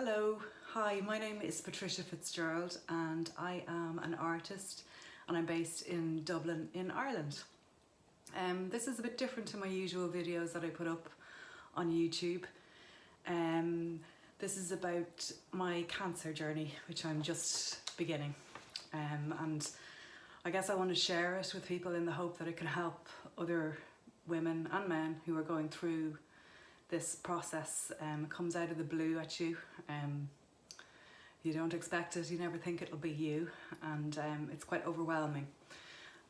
Hello, hi, my name is Patricia Fitzgerald and I am an artist and I'm based in Dublin in Ireland. This is a bit different to my usual videos that I put up on YouTube. This is about my cancer journey, which I'm just beginning. And I guess I want to share it with people in the hope that it can help other women and men who are going through this process. It comes out of the blue at you. You don't expect it, you never think it'll be you, and it's quite overwhelming.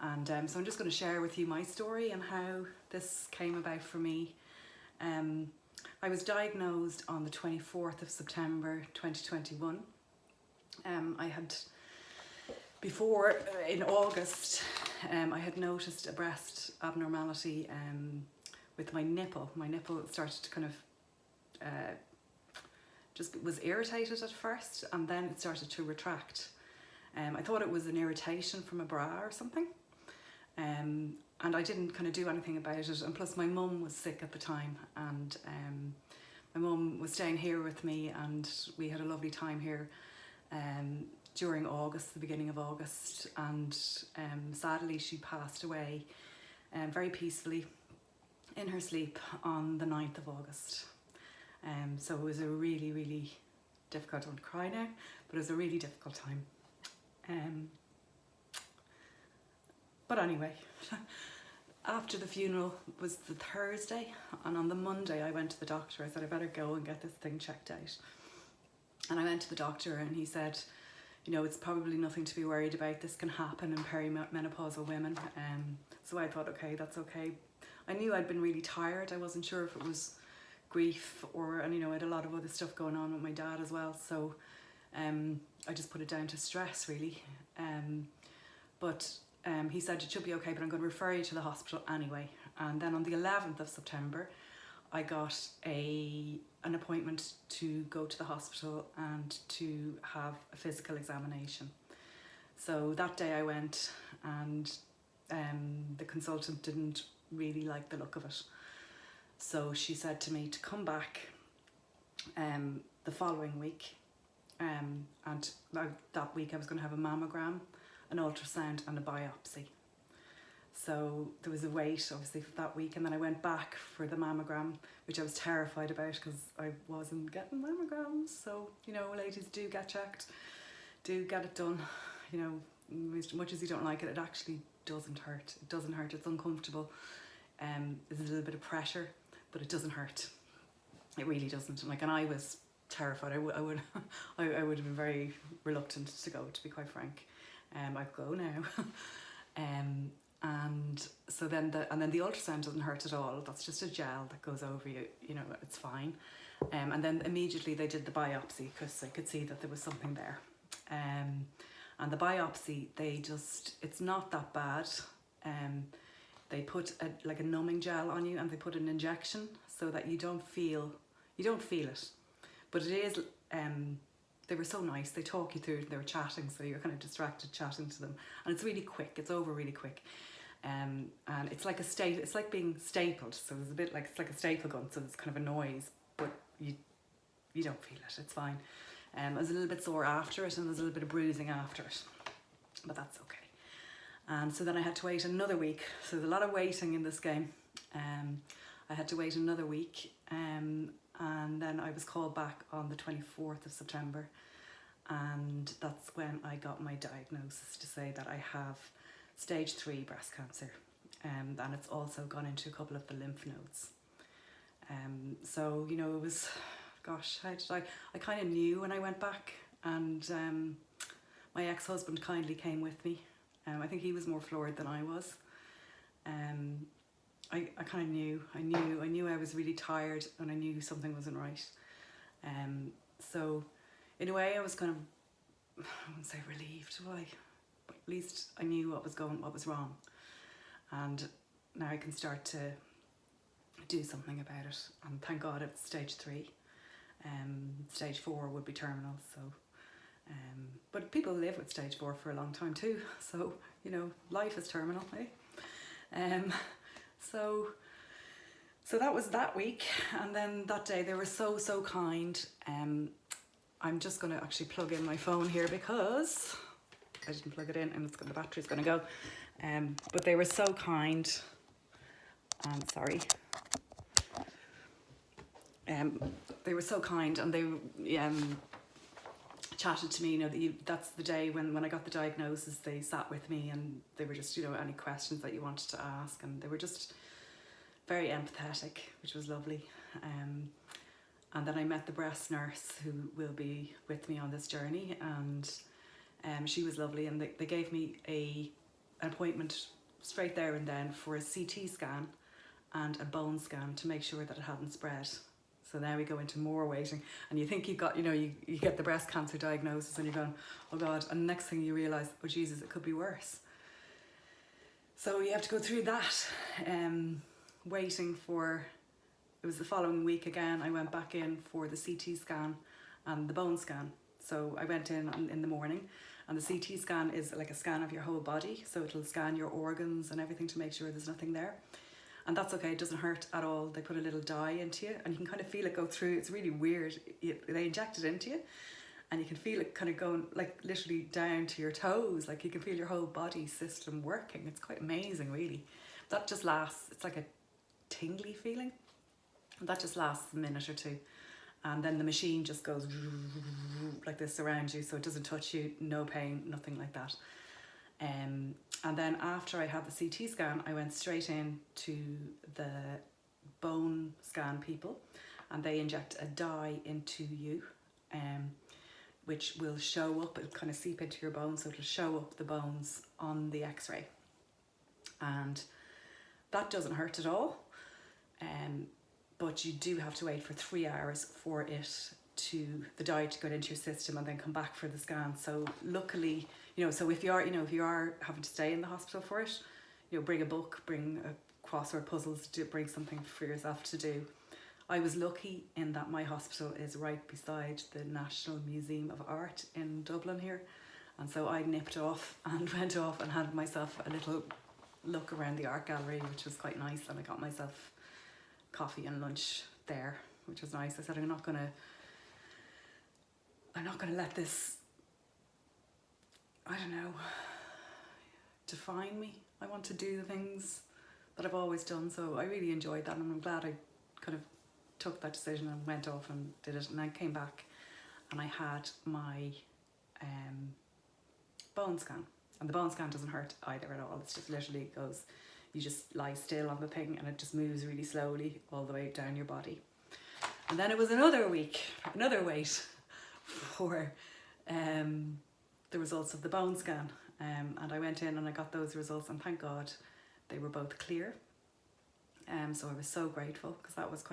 And so I'm just going to share with you my story and how this came about for me. I was diagnosed on the 24th of September 2021. I had, before, in August, I had noticed a breast abnormality with my nipple. My nipple started to kind of just was irritated at first, and then it started to retract. I thought it was an irritation from a bra or something, and I didn't kind of do anything about it. And plus my mum was sick at the time, and my mum was staying here with me, and we had a lovely time here during August, the beginning of August, and sadly she passed away very peacefully in her sleep on the 9th of August. So it was a really, really difficult, I don't cry now, but it was a really difficult time. But anyway, after the funeral was the Thursday, and on the Monday I went to the doctor. I said I better go and get this thing checked out. And I went to the doctor and he said, you know, it's probably nothing to be worried about. This can happen in perimenopausal women. So I thought, okay, that's okay. I knew I'd been really tired. I wasn't sure if it was grief and you know, I had a lot of other stuff going on with my dad as well. So I just put it down to stress really. But he said it should be okay, but I'm going to refer you to the hospital anyway. And then on the 11th of September, I got an appointment to go to the hospital and to have a physical examination. So that day I went, and the consultant didn't really like the look of it. So she said to me to come back the following week, and that week I was going to have a mammogram, an ultrasound and a biopsy. So there was a wait obviously for that week, and then I went back for the mammogram, which I was terrified about because I wasn't getting mammograms. So, you know, ladies, do get checked, do get it done. You know, as much as you don't like it, it actually doesn't hurt. It doesn't hurt, it's uncomfortable. There's a little bit of pressure, but it doesn't hurt. It really doesn't. And I was terrified. I would have been very reluctant to go, to be quite frank. I'd go now. And so then the ultrasound doesn't hurt at all. That's just a gel that goes over you. You know, it's fine. And then immediately they did the biopsy because I could see that there was something there. And the biopsy, it's not that bad. They put like a numbing gel on you, and they put an injection so that you don't feel it. But it is, they were so nice. They talk you through it, and they were chatting, so you're kind of distracted chatting to them. And it's really quick, it's over really quick. And it's like it's like being stapled. So there's a bit like, it's like a staple gun, so there's kind of a noise, but you don't feel it, it's fine. I was a little bit sore after it, and there's a little bit of bruising after it, but that's okay. And so then I had to wait another week. So there's a lot of waiting in this game. I had to wait another week, and then I was called back on the 24th of September, and that's when I got my diagnosis to say that I have stage 3 breast cancer, and it's also gone into a couple of the lymph nodes. So, you know, it was, gosh, I kind of knew when I went back, and my ex-husband kindly came with me. I think he was more floored than I was. I kind of knew. I knew I was really tired, and I knew something wasn't right. So in a way I was kind of, I wouldn't say relieved, but at least I knew what was wrong. And now I can start to do something about it. And thank God it's stage 3. Stage 4 would be terminal, so but people live with stage 4 for a long time too, so you know, life is terminal, eh? So that was that week, and then that day they were so kind. I'm just going to actually plug in my phone here because I didn't plug it in and the battery's going to go. But they were so kind. Sorry. They were so kind, and they chatted to me. You know, that's the day when I got the diagnosis. They sat with me and they were just, you know, any questions that you wanted to ask, and they were just very empathetic, which was lovely. And then I met the breast nurse who will be with me on this journey, and she was lovely, and they gave me an appointment straight there and then for a CT scan and a bone scan to make sure that it hadn't spread. So now we go into more waiting, and you think you've got, you know, you get the breast cancer diagnosis and you're going, oh God, and the next thing you realise, oh Jesus, it could be worse. So you have to go through that, waiting for, it was the following week again, I went back in for the CT scan and the bone scan. So I went in the morning, and the CT scan is like a scan of your whole body, so it'll scan your organs and everything to make sure there's nothing there. And that's okay, it doesn't hurt at all. They put a little dye into you and you can kind of feel it go through. It's really weird. They inject it into you and you can feel it kind of going like literally down to your toes. Like you can feel your whole body system working. It's quite amazing, really. That just lasts, it's like a tingly feeling. That just lasts a minute or two. And then the machine just goes like this around you, so it doesn't touch you, no pain, nothing like that. And then after I had the CT scan, I went straight in to the bone scan people, and they inject a dye into you, which will show up, it'll kind of seep into your bones, so it'll show up the bones on the x-ray. And that doesn't hurt at all, but you do have to wait for 3 hours for the dye to get into your system and then come back for the scan. So luckily, you know, so if you are having to stay in the hospital for it, you know, bring a book, bring a crossword puzzles, bring something for yourself to do. I was lucky in that my hospital is right beside the National Museum of Art in Dublin here, and so I nipped off and went off and had myself a little look around the art gallery, which was quite nice, and I got myself coffee and lunch there, which was nice. I said I'm not gonna let this, I don't know, define me. I want to do the things that I've always done, so I really enjoyed that, and I'm glad I kind of took that decision and went off and did it. And I came back and I had my bone scan, and the bone scan doesn't hurt either at all. It's just literally goes, you just lie still on the thing and it just moves really slowly all the way down your body. And then it was another week, another wait for the results of the bone scan, and I went in and I got those results, and thank God they were both clear. So I was so grateful, because that was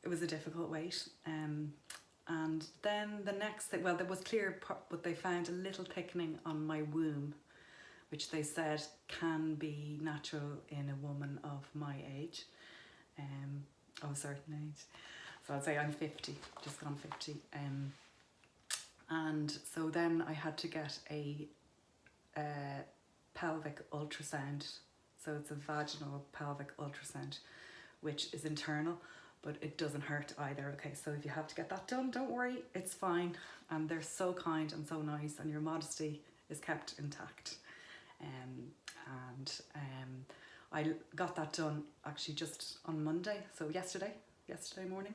it was a difficult wait. And then the next thing, well, there was clear, but they found a little thickening on my womb, which they said can be natural in a woman of my age, of a certain age. So I'd say I'm 50, just gone 50. And so then I had to get a pelvic ultrasound. So it's a vaginal pelvic ultrasound, which is internal, but it doesn't hurt either. Okay, so if you have to get that done, don't worry, it's fine. And they're so kind and so nice, and your modesty is kept intact. I got that done actually just on Monday, so yesterday morning,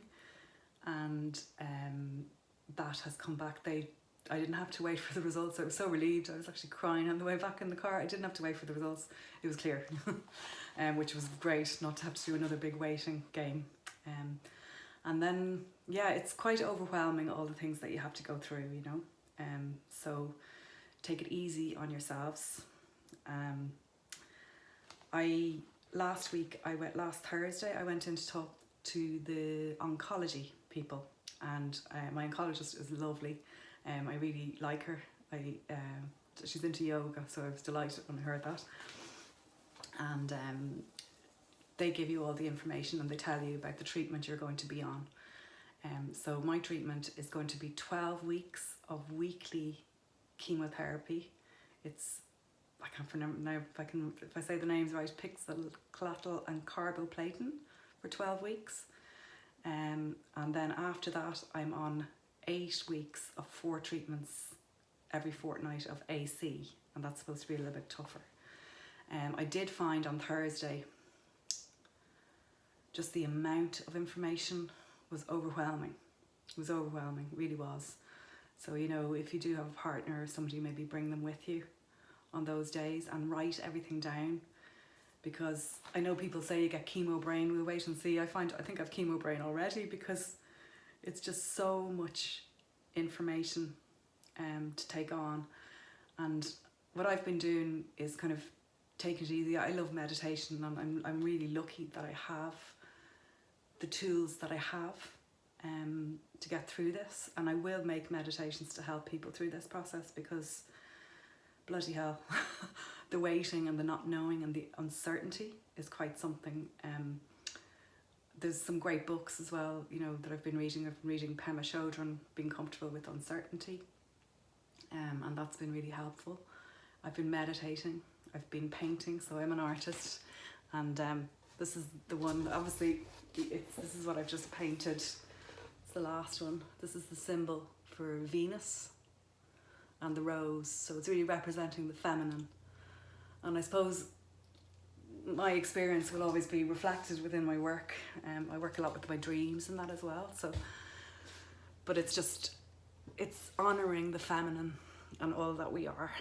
and that has come back. I didn't have to wait for the results. I was so relieved. I was actually crying on the way back in the car. I didn't have to wait for the results. It was clear, which was great, not to have to do another big waiting game. And then, yeah, it's quite overwhelming, all the things that you have to go through, you know. So take it easy on yourselves. Last Thursday, I went in to talk to the oncology people, and my oncologist is lovely. I really like her. She's into yoga, so I was delighted when I heard that. And they give you all the information and they tell you about the treatment you're going to be on. So my treatment is going to be 12 weeks of weekly chemotherapy. It's, I can't remember now if I say the names right, pixclatal and carboplatin for 12 weeks. And then after that I'm on 8 weeks of 4 treatments every fortnight of AC, and that's supposed to be a little bit tougher. I did find on Thursday just the amount of information was overwhelming. It was overwhelming, it really was. So, you know, if you do have a partner or somebody, maybe bring them with you on those days and write everything down, because I know people say you get chemo brain. We'll wait and see. I think I've chemo brain already, because it's just so much information to take on. And what I've been doing is kind of take it easy. I love meditation, and I'm really lucky that I have the tools that I have to get through this, and I will make meditations to help people through this process, because bloody hell, the waiting and the not knowing and the uncertainty is quite something. There's some great books as well, you know, that I've been reading. I've been reading Pema Chodron, Being Comfortable with Uncertainty, and that's been really helpful. I've been meditating, I've been painting, so I'm an artist, and this is the one, obviously, this is what I've just painted. It's the last one. This is the symbol for Venus and the rose, so it's really representing the feminine. And I suppose my experience will always be reflected within my work. I work a lot with my dreams and that as well, so, but it's honouring the feminine and all that we are.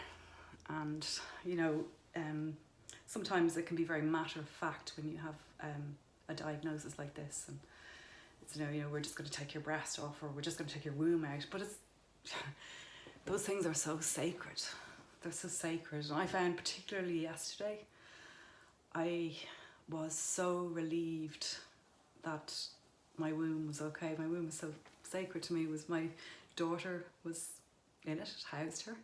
And, you know, sometimes it can be very matter of fact when you have a diagnosis like this, and it's, you know, we're just going to take your breast off, or we're just going to take your womb out, but it's those things are so sacred. They're so sacred. And I found, particularly yesterday, I was so relieved that my womb was okay. My womb was so sacred to me. It was, my daughter was in it, it housed her.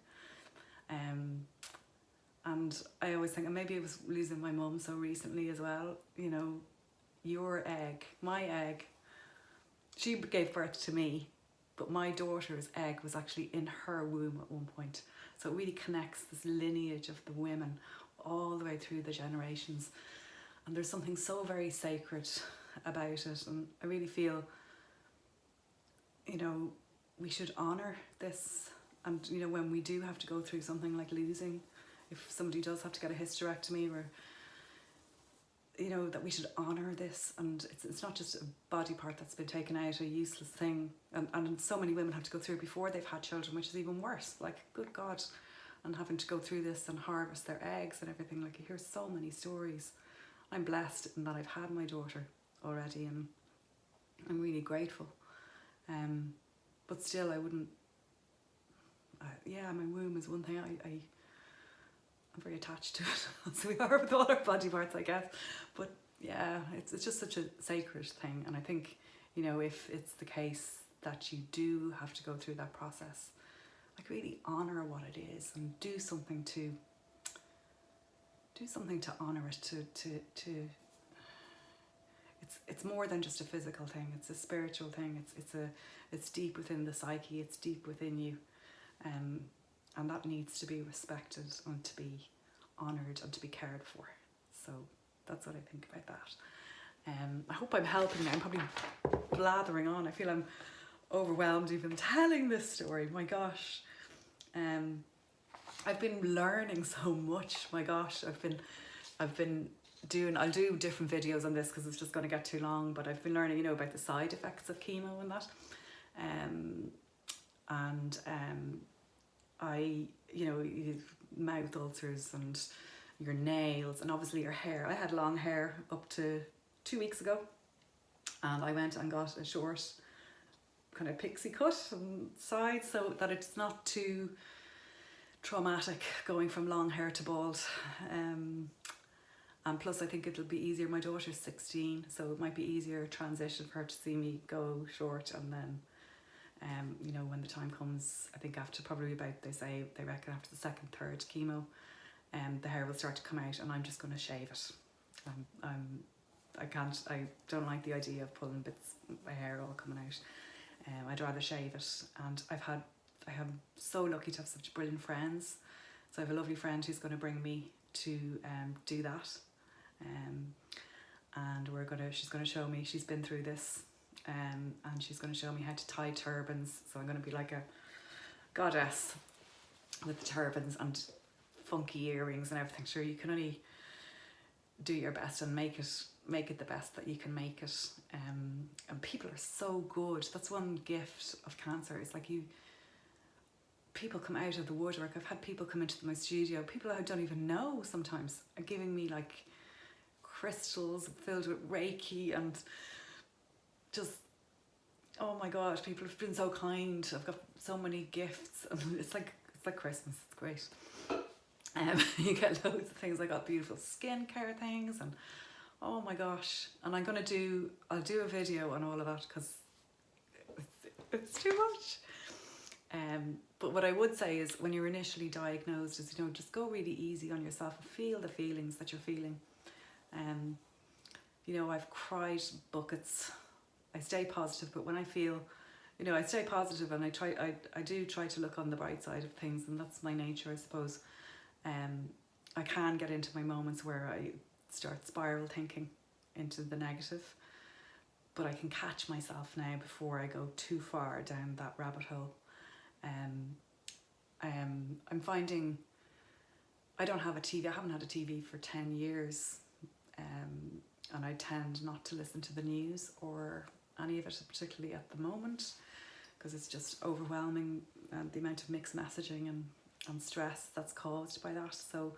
And I always think, and maybe I was losing my mum so recently as well, you know, your egg, my egg, she gave birth to me, but my daughter's egg was actually in her womb at one point. So it really connects this lineage of the women all the way through the generations. And there's something so very sacred about it. And I really feel, you know, we should honour this. And, you know, when we do have to go through something like losing, if somebody does have to get a hysterectomy, or, you know, that we should honour this. And it's not just a body part that's been taken out, a useless thing. And so many women have to go through it before they've had children, which is even worse. Like, good God. And having to go through this and harvest their eggs and everything. Like, you hear so many stories. I'm blessed in that I've had my daughter already, and I'm really grateful. But still, I wouldn't... yeah, my womb is one thing. I'm very attached to it. So we are with all our body parts, I guess. But yeah, it's just such a sacred thing. And I think, you know, if it's the case that you do have to go through that process, like, really honour what it is and do something to honour it, it's more than just a physical thing, it's a spiritual thing, it's deep within the psyche, it's deep within you. And that needs to be respected and to be honoured and to be cared for. So that's what I think about that. I hope I'm helping now. I'm probably blathering on. I feel I'm overwhelmed even telling this story. My gosh. I've been learning so much. My gosh, I've been doing, I'll do different videos on this because it's just going to get too long, but I've been learning, you know, about the side effects of chemo and that. You know, mouth ulcers and your nails and obviously your hair. I had long hair up to 2 weeks ago, and I went and got a short kind of pixie cut on sides so that it's not too traumatic going from long hair to bald. And plus I think it'll be easier. My daughter's 16, so it might be easier transition for her to see me go short, and then you know, when the time comes, I think after probably about, they reckon after the second, third chemo, the hair will start to come out, and I'm just going to shave it. I don't like the idea of pulling bits of my hair all coming out. I'd rather shave it. And I am so lucky to have such brilliant friends. So I have a lovely friend who's going to bring me to do that. And she's going to show me, she's been through this and she's going to show me how to tie turbans. So I'm going to be like a goddess with the turbans and funky earrings and everything. Sure, you can only do your best and make it the best that you can make it. And people are so good. That's one gift of cancer. It's like people come out of the woodwork. I've had people come into my studio, people I don't even know sometimes, are giving me like crystals filled with Reiki, and just, oh my God, people have been so kind. I've got so many gifts, and it's like Christmas. It's great. You get loads of things. I got beautiful skincare things, and oh my gosh. And I'll do a video on all of that because it's too much. But what I would say is, when you're initially diagnosed, is, you know, just go really easy on yourself and feel the feelings that you're feeling. You know, I've cried buckets. I stay positive, but when I feel, you know, I stay positive, and I do try to look on the bright side of things, and that's my nature, I suppose. I can get into my moments where I start spiral thinking into the negative, but I can catch myself now before I go too far down that rabbit hole. I'm finding I don't have a TV. I haven't had a TV for 10 years, and I tend not to listen to the news or any of it, particularly at the moment, because it's just overwhelming, and the amount of mixed messaging and stress that's caused by that. So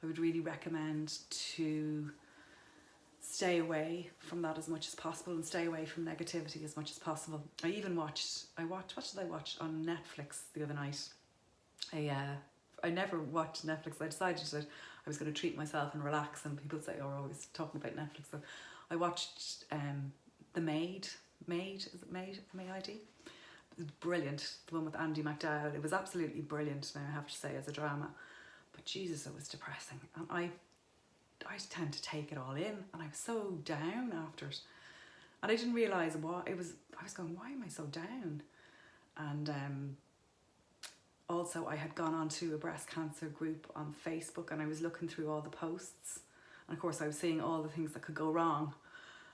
I would really recommend to stay away from that as much as possible, and stay away from negativity as much as possible. I even watched, what did I watch on Netflix the other night? I never watched Netflix. I decided that I was going to treat myself and relax, and people say, oh, we're always talking about Netflix. So I watched The Maid. Is it Maid? M-A-I-D? It was brilliant. The one with Andy McDowell. It was absolutely brilliant, now I have to say, as a drama. But Jesus, it was depressing. And I tend to take it all in, and I was so down after it. And I didn't realise what it was. I was going, why am I so down? And also I had gone onto a breast cancer group on Facebook, and I was looking through all the posts, and of course I was seeing all the things that could go wrong,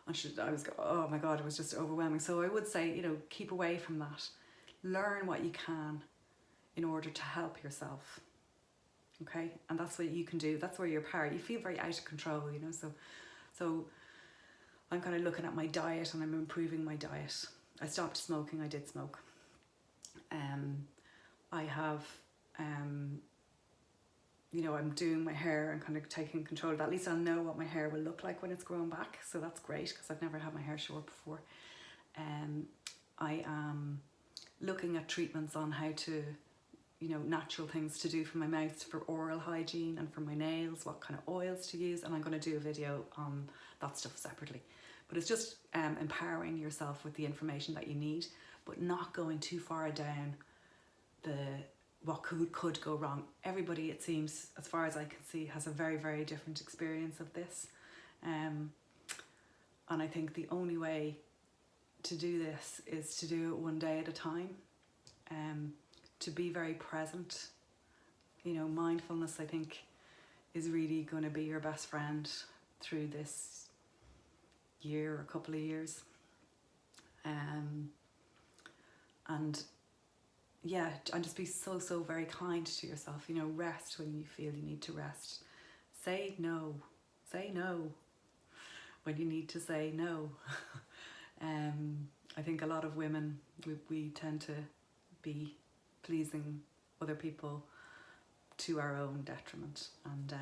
and I was, oh my God, it was just overwhelming. So I would say, you know, keep away from that. Learn what you can in order to help yourself. Okay, and that's what you can do. That's where your power. You feel very out of control, you know. So I'm kind of looking at my diet, and I'm improving my diet. I stopped smoking. I did smoke. I have, you know, I'm doing my hair and kind of taking control of that. At least I'll know what my hair will look like when it's grown back. So that's great, because I've never had my hair short before. I am looking at treatments on how to, you know, natural things to do for my mouth, for oral hygiene, and for my nails, what kind of oils to use. And I'm going to do a video on that stuff separately. But it's just empowering yourself with the information that you need, but not going too far down what could go wrong. Everybody, it seems, as far as I can see, has a very, very different experience of this. And I think the only way to do this is to do it one day at a time. To be very present. You know, mindfulness, I think, is really going to be your best friend through this year or couple of years. And yeah, and just be so very kind to yourself. You know, rest when you feel you need to rest. Say no when you need to say no. I think a lot of women, we tend to be pleasing other people to our own detriment, and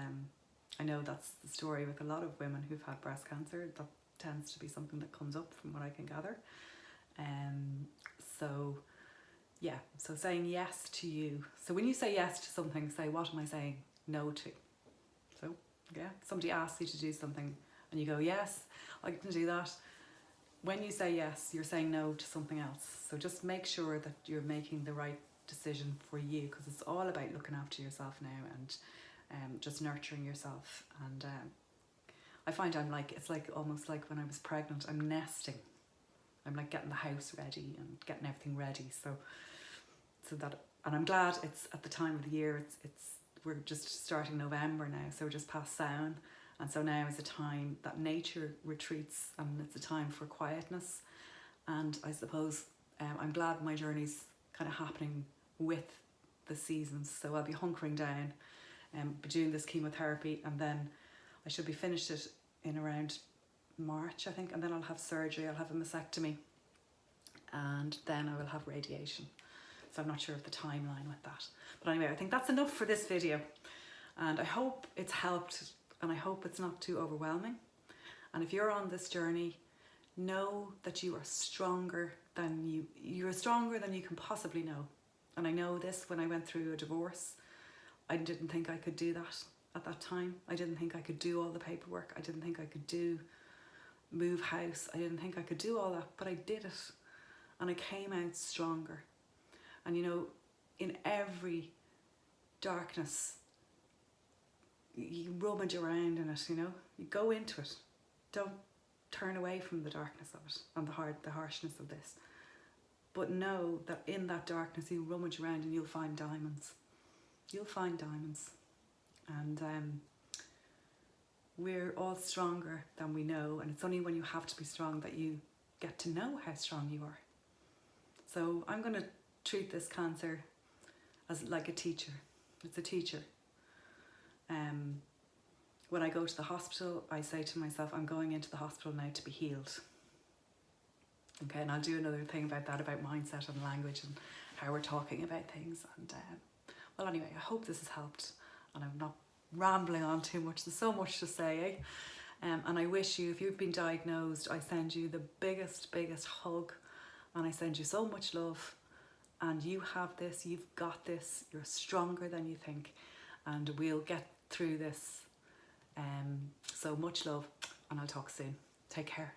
I know that's the story with a lot of women who've had breast cancer. That tends to be something that comes up from what I can gather. So saying yes to you. So when you say yes to something, say, what am I saying no to? So yeah, somebody asks you to do something and you go, yes, I can do that. When you say yes, you're saying no to something else. So just make sure that you're making the right decision for you, because it's all about looking after yourself now, and just nurturing yourself. And I find it's like almost like when I was pregnant, I'm nesting. I'm like getting the house ready and getting everything ready. So that, and I'm glad it's at the time of the year. We're just starting November now, so we're just past Samhain, and so now is a time that nature retreats, and it's a time for quietness. And I suppose I'm glad my journey's kind of happening with the seasons. So I'll be hunkering down and be doing this chemotherapy, and then I should be finished it in around March, I think, and then I'll have surgery, I'll have a mastectomy, and then I will have radiation. So I'm not sure of the timeline with that. But anyway, I think that's enough for this video. And I hope it's helped, and I hope it's not too overwhelming. And if you're on this journey, know that you are stronger than you're stronger than you can possibly know. And I know this when I went through a divorce. I didn't think I could do that at that time. I didn't think I could do all the paperwork. I didn't think I could move house. I didn't think I could do all that, but I did it. And I came out stronger. And you know, in every darkness, you rummage around in it, you know, you go into it. Don't turn away from the darkness of it and the harshness of this. But know that in that darkness, you rummage around and you'll find diamonds. You'll find diamonds. And we're all stronger than we know. And it's only when you have to be strong that you get to know how strong you are. So I'm going to treat this cancer as like a teacher. It's a teacher. When I go to the hospital, I say to myself, I'm going into the hospital now to be healed. Okay, and I'll do another thing about that, about mindset and language and how we're talking about things. And well, anyway, I hope this has helped, and I'm not rambling on too much. There's so much to say, eh? And I wish you, if you've been diagnosed, I send you the biggest hug, and I send you so much love. And you have this, you've got this, you're stronger than you think, and we'll get through this. So much love, and I'll talk soon. Take care.